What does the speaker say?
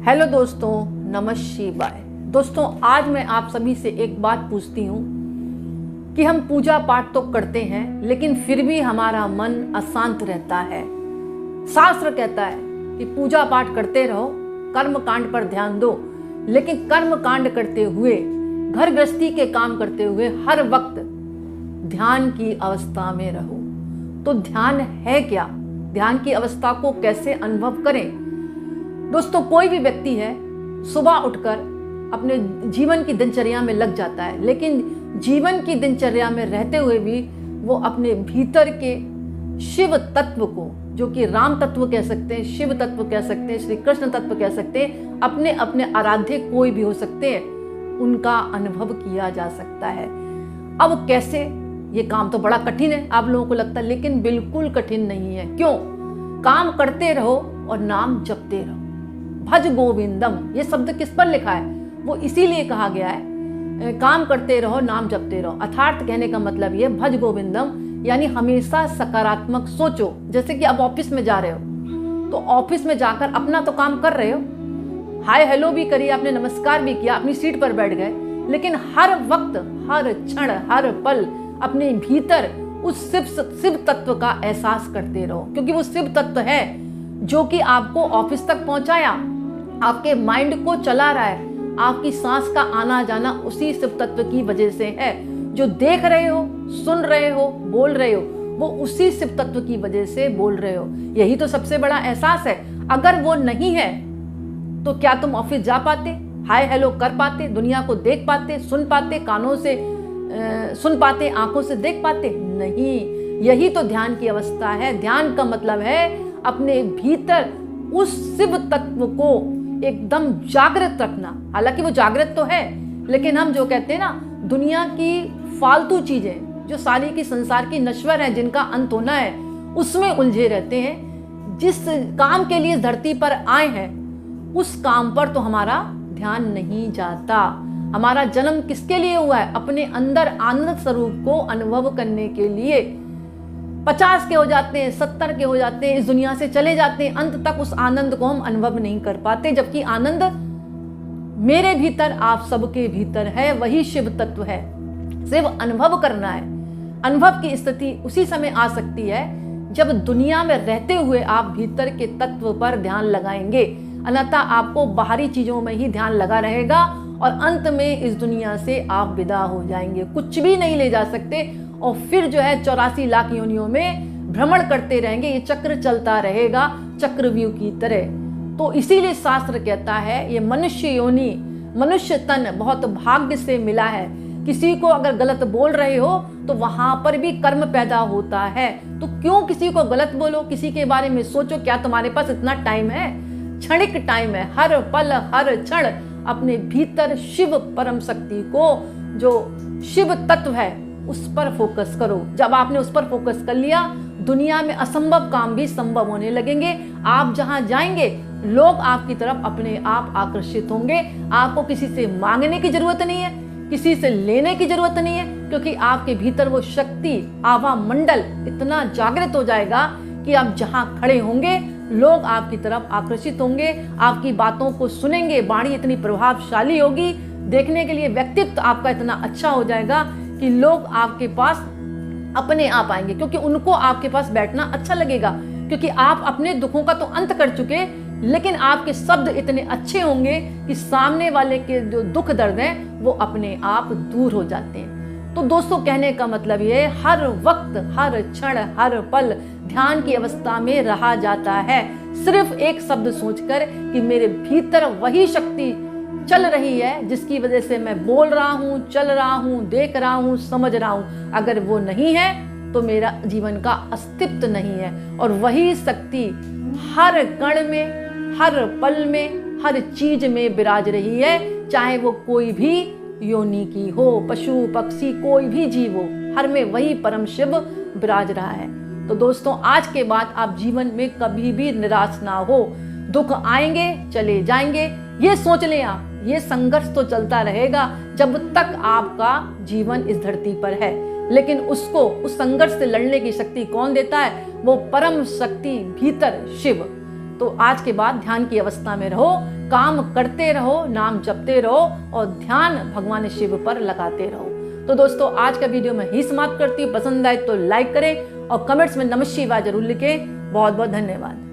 Hello दोस्तों, नमः शिवाय। दोस्तों, आज मैं आप सभी से एक बात पूछती हूँ कि हम पूजा पाठ तो करते हैं लेकिन फिर भी हमारा मन अशांत रहता है। शास्त्र कहता है कि पूजा पाठ करते रहो, कर्म कांड पर ध्यान दो, लेकिन कर्म कांड करते हुए, घर गृहस्थी के काम करते हुए हर वक्त ध्यान की अवस्था में रहो। तो ध्यान है क्या? ध्यान की अवस्था को कैसे अनुभव करें? दोस्तों, कोई भी व्यक्ति है, सुबह उठकर अपने जीवन की दिनचर्या में लग जाता है, लेकिन जीवन की दिनचर्या में रहते हुए भी वो अपने भीतर के शिव तत्व को, जो कि राम तत्व कह सकते हैं, शिव तत्व कह सकते हैं, श्री कृष्ण तत्व कह सकते हैं, अपने अपने आराध्य कोई भी हो सकते हैं, उनका अनुभव किया जा सकता है। अब कैसे? ये काम तो बड़ा कठिन है, आप लोगों को लगता है, लेकिन बिल्कुल कठिन नहीं है। क्यों? काम करते रहो और नाम जपते रहो। भज गोविंदम, ये शब्द किस पर लिखा है? वो इसीलिए कहा गया है, काम करते रहो, नाम जपते रहो। अर्थात कहने का मतलब ये, भज गोविंदम यानी हमेशा सकारात्मक सोचो। जैसे कि अब ऑफिस में जा रहे हो, तो ऑफिस में जाकर अपना तो काम कर रहे हो, हाय हेलो भी करिए, आपने नमस्कार भी किया, अपनी सीट पर बैठ गए, लेकिन हर वक्त, हर क्षण, हर पल अपने भीतर उस शिव तत्व का एहसास करते रहो, क्योंकि वो शिव तत्व है जो कि आपको ऑफिस तक पहुंचाया, आपके माइंड को चला रहा है, आपकी सांस का आना जाना उसी शिव तत्व की वजह से है। जो देख रहे हो, सुन रहे हो, बोल रहे हो, वो उसी शिव तत्व की वजह से बोल रहे हो। यही तो सबसे बड़ा एहसास है। अगर वो नहीं है तो क्या तुम ऑफिस जा पाते, हाय हेलो कर पाते, दुनिया को देख पाते, सुन पाते, कानों से सुन पाते, आंखों से देख पाते? नहीं। यही तो ध्यान की अवस्था है। ध्यान का मतलब है अपने भीतर उस शिव तत्व को एकदम जागृत रखना। हालांकि वो जागृत तो है, लेकिन हम जो कहते हैं ना, दुनिया की फालतू चीजें, जो सारी की संसार की नश्वर है, जिनका अंत होना है, उसमें उलझे रहते हैं। जिस काम के लिए धरती पर आए हैं, उस काम पर तो हमारा ध्यान नहीं जाता। हमारा जन्म किसके लिए हुआ है? अपने अंदर आनंद स्वरूप को अनुभव करने के लिए। 50 के हो जाते हैं, 70 के हो जाते हैं, इस दुनिया से चले जाते हैं, अंत तक उस आनंद को हम अनुभव नहीं कर पाते, जबकि आनंद मेरे भीतर, आप सबके भीतर है, वही शिव तत्व है। सिर्फ अनुभव करना है। अनुभव की स्थिति उसी समय आ सकती है जब दुनिया में रहते हुए आप भीतर के तत्व पर ध्यान लगाएंगे, अन्यथा आपको बाहरी चीजों में ही ध्यान लगा रहेगा और अंत में इस दुनिया से आप विदा हो जाएंगे, कुछ भी नहीं ले जा सकते, और फिर जो है 84 लाख योनियों में भ्रमण करते रहेंगे। ये चक्र चलता रहेगा, चक्रव्यूह की तरह। तो इसीलिए शास्त्र कहता है, ये मनुष्य योनि, मनुष्य तन बहुत भाग्य से मिला है। किसी को अगर गलत बोल रहे हो तो वहां पर भी कर्म पैदा होता है। तो क्यों किसी को गलत बोलो, किसी के बारे में सोचो? क्या तुम्हारे पास इतना टाइम है? क्षणिक टाइम है। हर पल, हर क्षण अपने भीतर शिव परम शक्ति को, जो शिव तत्व है, उस पर फोकस करो। जब आपने उस पर फोकस कर लिया, दुनिया में असंभव काम भी संभव होने लगेंगे। आप जहां जाएंगे, लोग आपकी तरफ अपने आप आकर्षित होंगे। आपको किसी से मांगने की जरूरत नहीं है, किसी से लेने की जरूरत नहीं है, क्योंकि आपके भीतर वो शक्ति, आभा मंडल इतना जागृत हो जाएगा कि आप जहां खड़े होंगे, लोग आपकी तरफ आकर्षित होंगे, आपकी बातों को सुनेंगे। वाणी इतनी प्रभावशाली होगी, देखने के लिए व्यक्तित्व आपका इतना अच्छा हो जाएगा कि लोग आपके पास अपने आप आएंगे, क्योंकि उनको आपके पास बैठना अच्छा लगेगा, क्योंकि आप अपने दुखों का तो अंत कर चुके, लेकिन आपके शब्द इतने अच्छे होंगे कि सामने वाले के जो दुख दर्द हैं वो अपने आप दूर हो जाते हैं। तो दोस्तों, कहने का मतलब ये, हर वक्त, हर क्षण, हर पल ध्यान की अवस्था में रहा जाता है, सिर्फ एक शब्द सोचकर कि मेरे भीतर वही शक्ति चल रही है जिसकी वजह से मैं बोल रहा हूँ, चल रहा हूँ, देख रहा हूँ, समझ रहा हूँ। अगर वो नहीं है तो मेरा जीवन का अस्तित्व नहीं है। और वही शक्ति हर कण में, हर पल में, हर चीज में विराज रही है, चाहे वो कोई भी योनि की हो, पशु पक्षी, कोई भी जीव हो, हर में वही परम शिव विराज रहा है। तो दोस्तों, आज के बाद आप जीवन में कभी भी निराश ना हो। दुख आएंगे, चले जाएंगे, ये सोच लें आप, ये संघर्ष तो चलता रहेगा जब तक आपका जीवन इस धरती पर है, लेकिन उसको, उस संघर्ष से लड़ने की शक्ति कौन देता है? वो परम शक्ति भीतर शिव। तो आज के बाद ध्यान की अवस्था में रहो, काम करते रहो, नाम जपते रहो और ध्यान भगवान शिव पर लगाते रहो। तो दोस्तों आज का वीडियो मैं ही समाप्त करती हूँ। पसंद आए तो लाइक करें और कमेंट्स में नमः शिवाय जरूर लिखें। बहुत बहुत धन्यवाद।